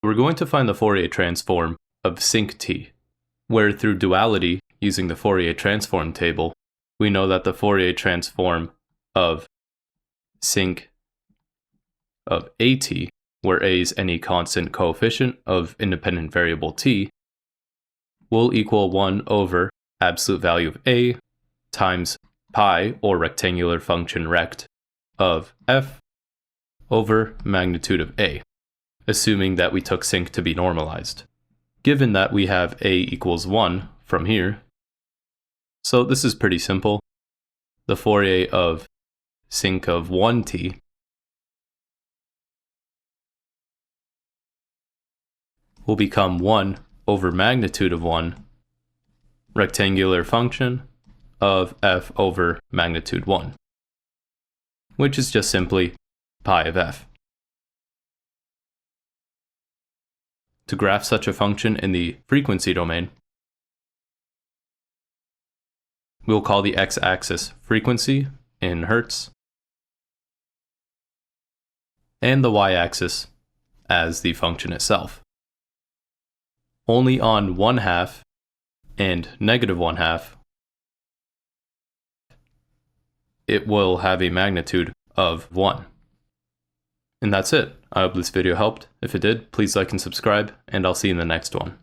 We're going to find the Fourier transform of sinct, where through duality, using the Fourier transform table, we know that the Fourier transform of sinc of at, where a is any constant coefficient of independent variable t, will equal 1 over absolute value of a times pi, or rectangular function rect, of f over magnitude of a, assuming that we took sinc to be normalized. Given that we have a equals 1 from here, so this is pretty simple. The Fourier of sinc of 1t will become 1 over magnitude of 1 rectangular function of f over magnitude 1, which is just simply pi of f. To graph such a function in the frequency domain, we'll call the x-axis frequency in hertz, and the y-axis as the function itself. Only on 1/2 and -1/2 it will have a magnitude of 1. And that's it. I hope this video helped. If it did, please like and subscribe, and I'll see you in the next one.